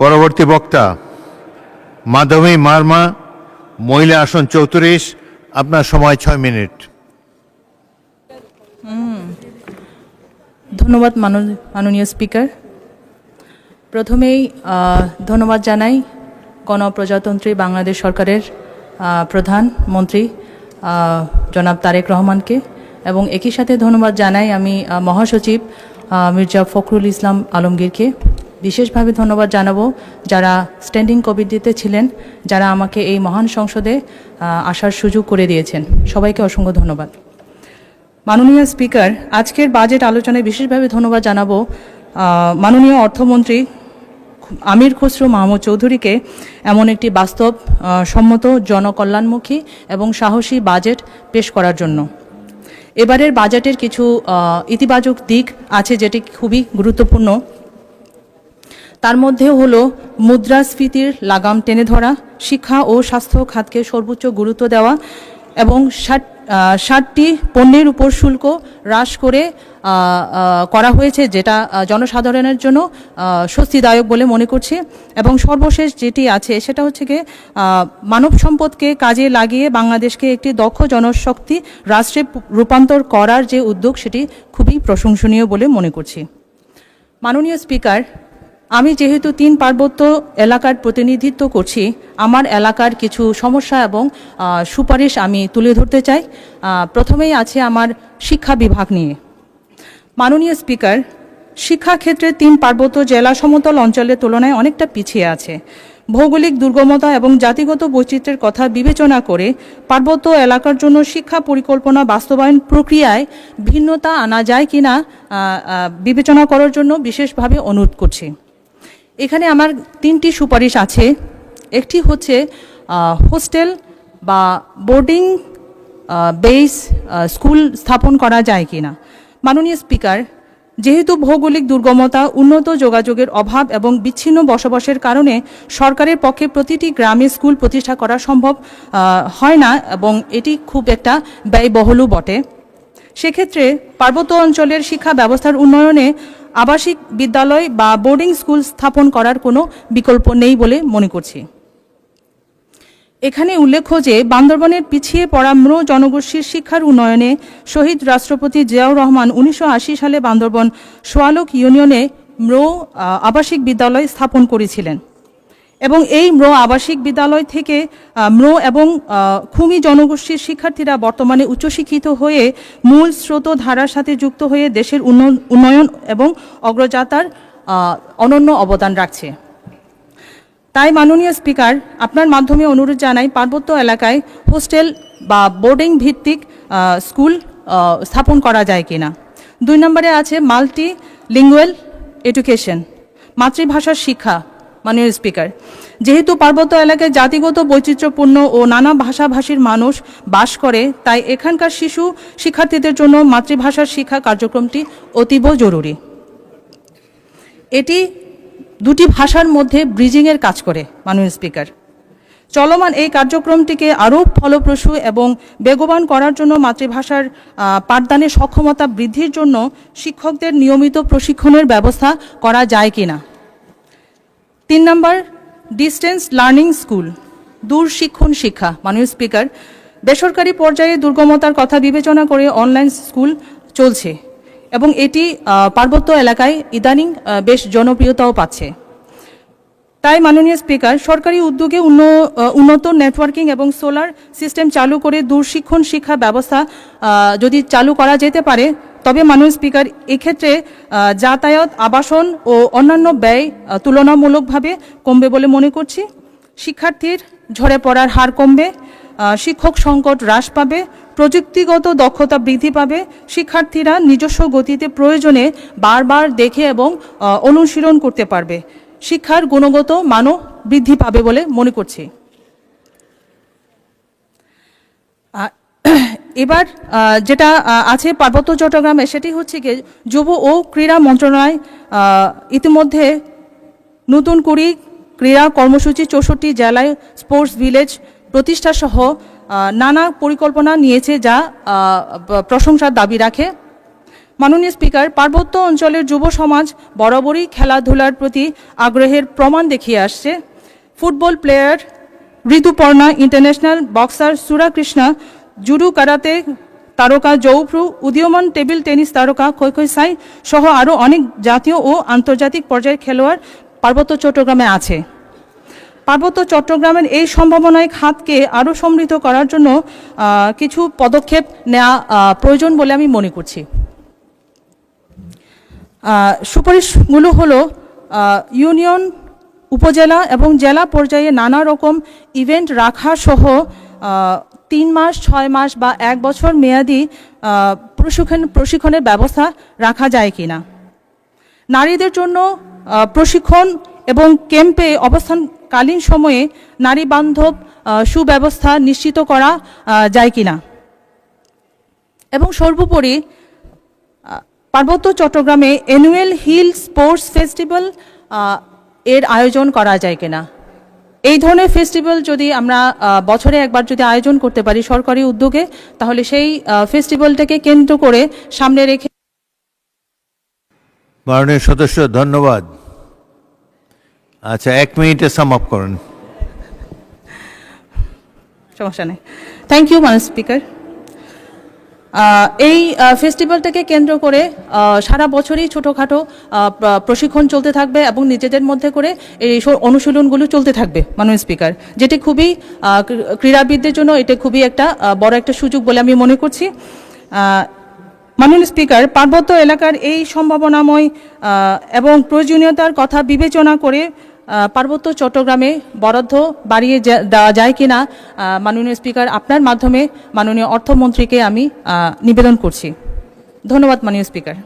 পরবর্তী বক্তা মাধবী মার্মা, মহিলা আসন 34। আপনার সময় 6 মিনিট। ধন্যবাদ মাননীয় স্পিকার। প্রথমেই ধন্যবাদ জানাই গণপ্রজাতন্ত্রী বাংলাদেশ সরকারের প্রধানমন্ত্রী জনাব তারেক রহমানকে, এবং একই সাথে ধন্যবাদ জানাই আমি মহাসচিব মির্জা ফখরুল ইসলাম আলমগীরকে। বিশেষভাবে ধন্যবাদ জানাবো যারা স্ট্যান্ডিং কমিটিতে ছিলেন, যারা আমাকে এই মহান সংসদে আসার সুযোগ করে দিয়েছেন। সবাইকে অসংখ্য ধন্যবাদ। মাননীয় স্পিকার, আজকের বাজেট আলোচনায় বিশেষভাবে ধন্যবাদ জানাবো মাননীয় অর্থমন্ত্রী আমির খসরু মাহমুদ চৌধুরীকে এমন একটি বাস্তব সম্মত জনকল্যাণমুখী এবং সাহসী বাজেট পেশ করার জন্য। এবারের বাজেটের কিছু ইতিবাচক দিক আছে যেটি খুবই গুরুত্বপূর্ণ। তার মধ্যে হলো মুদ্রাস্ফীতির লাগাম টেনে ধরা, শিক্ষা ও স্বাস্থ্য খাতকে সর্বোচ্চ গুরুত্ব দেওয়া এবং 60টি পণ্যের উপর শুল্ক হ্রাস করা হয়েছে, যেটা জনসাধারণের জন্য স্বস্তিদায়ক বলে মনে করছি। এবং সর্বশেষ যেটি আছে সেটা হচ্ছে গিয়ে মানব সম্পদকে কাজে লাগিয়ে বাংলাদেশকে একটি দক্ষ জনশক্তি রাষ্ট্রে রূপান্তর করার যে উদ্যোগ, সেটি খুবই প্রশংসনীয় বলে মনে করছি। মাননীয় স্পিকার, আমি যেহেতু 3 পার্বত্য এলাকার প্রতিনিধিত্ব করছি, আমার এলাকার কিছু সমস্যা এবং সুপারিশ আমি তুলে ধরতে চাই। প্রথমেই আছে আমার শিক্ষা বিভাগ নিয়ে। মাননীয় স্পিকার, শিক্ষাক্ষেত্রে 3 পার্বত্য জেলা সমতল অঞ্চলের তুলনায় অনেকটা পিছিয়ে আছে। ভৌগোলিক দুর্গমতা এবং জাতিগত বৈচিত্র্যের কথা বিবেচনা করে পার্বত্য এলাকার জন্য শিক্ষা পরিকল্পনা বাস্তবায়ন প্রক্রিয়ায় ভিন্নতা আনা যায় কিনা বিবেচনা করার জন্য বিশেষভাবে অনুরোধ করছি। এখানে আমার 3টি সুপারিশ আছে। একটি হচ্ছে হোস্টেল বা বোর্ডিং বেস স্কুল স্থাপন করা যায় কিনা। মাননীয় স্পিকার, যেহেতু ভৌগোলিক দুর্গমতা, উন্নত যোগাযোগের অভাব এবং বিচ্ছিন্ন বসবাসের কারণে সরকারের পক্ষে প্রতিটি গ্রামে স্কুল প্রতিষ্ঠা করা সম্ভব হয় না এবং এটি খুব একটা ব্যয়বহুলও বটে। সেক্ষেত্রে পার্বত্য অঞ্চলের শিক্ষা ব্যবস্থার উন্নয়নে আবাসিক বিদ্যালয় বা বোর্ডিং স্কুল স্থাপন করার কোনো বিকল্প নেই বলে মনে করছি। এখানে উল্লেখ্য যে বান্দরবনের পিছিয়ে পড়া ম্রো জনগোষ্ঠীর শিক্ষার উন্নয়নে শহীদ রাষ্ট্রপতি জিয়াউর রহমান 1980 সালে বান্দরবন সোয়ালক ইউনিয়নে ম্রো আবাসিক বিদ্যালয় স্থাপন করেছিলেন এবং এই ম্রো আবাসিক বিদ্যালয় থেকে ম্রো এবং খুমি জনগোষ্ঠীর শিক্ষার্থীরা বর্তমানে উচ্চশিক্ষিত হয়ে মূল স্রোতধারার সাথে যুক্ত হয়ে দেশের উন্নয়ন এবং অগ্রযাত্রার অনন্য অবদান রাখছে। তাই মাননীয় স্পিকার, আপনার মাধ্যমে অনুরোধ জানাই পার্বত্য এলাকায় হোস্টেল বা বোর্ডিং ভিত্তিক স্কুল স্থাপন করা যায় কিনা। 2 নম্বরে আছে মাল্টি লিঙ্গুয়াল এডুকেশন, মাতৃভাষার শিক্ষা। মাননীয় স্পিকার, যেহেতু পার্বত্য এলাকায় জাতিগত বৈচিত্র্যপূর্ণ ও নানা ভাষাভাষীর মানুষ বাস করে, তাই এখানকার শিক্ষার্থীদের জন্য মাতৃভাষার শিক্ষা কার্যক্রমটি অতীব জরুরি। এটি 2টি ভাষার মধ্যে ব্রিজিংয়ের কাজ করে। মাননীয় স্পিকার, চলমান এই কার্যক্রমটিকে আরও ফলপ্রসূ এবং বেগবান করার জন্য মাতৃভাষার পাঠদানের সক্ষমতা বৃদ্ধির জন্য শিক্ষকদের নিয়মিত প্রশিক্ষণের ব্যবস্থা করা যায় কিনা। 3 নম্বর, ডিস্টেন্স লার্নিং স্কুল, দূর শিক্ষণ শিক্ষা। মাননীয় স্পিকার, বেসরকারি পর্যায়ে দুর্গমতার কথা বিবেচনা করে অনলাইন স্কুল চলছে এবং এটি পার্বত্য এলাকায় ইদানিং বেশ জনপ্রিয়তাও পাচ্ছে। তাই মাননীয় স্পিকার, সরকারি উদ্যোগে উন্নত নেটওয়ার্কিং এবং সোলার সিস্টেম চালু করে দূরশিক্ষণ শিক্ষা ব্যবস্থা যদি চালু করা যেতে পারে, তবে মাননীয় স্পিকার এক্ষেত্রে যাতায়াত, আবাসন ও অন্যান্য ব্যয় তুলনামূলকভাবে কমবে বলে মনে করছি। শিক্ষার্থীর ঝরে পড়ার হার কমবে, শিক্ষক সংকট হ্রাস পাবে, প্রযুক্তিগত দক্ষতা বৃদ্ধি পাবে, শিক্ষার্থীরা নিজস্ব গতিতে প্রয়োজনে বারবার দেখে এবং অনুশীলন করতে পারবে, শিক্ষার গুণগত মানও বৃদ্ধি পাবে বলে মনে করছি। এবার যেটা আছে পার্বত্য চট্টগ্রামে, সেটি হচ্ছে কি যুব ও ক্রীড়া মন্ত্রণালয় ইতিমধ্যে নতুন ক্রীড়া কর্মসূচি 64 জেলায় স্পোর্টস ভিলেজ প্রতিষ্ঠা সহ নানা পরিকল্পনা নিয়েছে, যা প্রশংসার দাবি রাখে। মাননীয় স্পিকার, পার্বত্য অঞ্চলের যুব সমাজ বরাবরই খেলাধুলার প্রতি আগ্রহের প্রমাণ দেখিয়ে আসছে। Football player Rituparna, international boxer সুরা কৃষ্ণা, জুডো কারাতে তারকা জৌফ্রু, উদীয়মান টেবিল টেনিস তারকা খৈখৈ সাই সহ আরও অনেক জাতীয় ও আন্তর্জাতিক পর্যায়ের খেলোয়াড় পার্বত্য চট্টগ্রামে আছে। পার্বত্য চট্টগ্রামের এই সম্ভাবনায় খাতকে আরও সমৃদ্ধ করার জন্য কিছু পদক্ষেপ নেওয়া প্রয়োজন বলে আমি মনে করছি। সুপারিশগুলো হলো ইউনিয়ন, উপজেলা এবং জেলা পর্যায়ে নানা রকম ইভেন্ট রাখা সহ 3 মাস, 6 মাস বা 1 বছর মেয়াদি প্রশিক্ষণের ব্যবস্থা রাখা যায় কিনা। নারীদের জন্য প্রশিক্ষণ এবং ক্যাম্পে অবস্থানকালীন সময়ে নারী বান্ধব সুব্যবস্থা নিশ্চিত করা যায় কিনা। এবং সর্বোপরি পার্বত্য চট্টগ্রামে অ্যানুয়াল হিল স্পোর্টস ফেস্টিভ্যাল এর আয়োজন করা যায় কিনা। এই ধরনের ফেস্টিভ্যাল যদি আমরা বছরে একবার যদি আয়োজন করতে পারি সরকারি উদ্যোগে, তাহলে সেই ফেস্টিভ্যালটাকে কেন্দ্র করে সামনে রেখে। মাননীয় সদস্য, ধন্যবাদ। আচ্ছা, 1 মিনিটে সাম আপ করুন। সমস্যা নেই। থ্যাংক ইউ মাননীয় স্পিকার। এই ফেস্টিভ্যালটাকে কেন্দ্র করে সারা বছরই ছোটোখাটো প্রশিক্ষণ চলতে থাকবে এবং নিজেদের মধ্যে করে এই অনুশীলনগুলো চলতে থাকবে মাননীয় স্পিকার, যেটি খুবই ক্রীড়াবিদদের জন্য এটা খুবই একটা বড় একটা সুযোগ বলে আমি মনে করছি। মাননীয় স্পিকার, পার্বত্য এলাকার এই সম্ভাবনাময় এবং প্রয়োজনীয়তার কথা বিবেচনা করে পার্বত্য চট্টগ্রামে বরাদ্দ বাড়িয়ে দেওয়া যায় কিনা মাননীয় স্পিকার আপনার মাধ্যমে মাননীয় অর্থমন্ত্রীকে আমি নিবেদন করছি। ধন্যবাদ মাননীয় স্পিকার।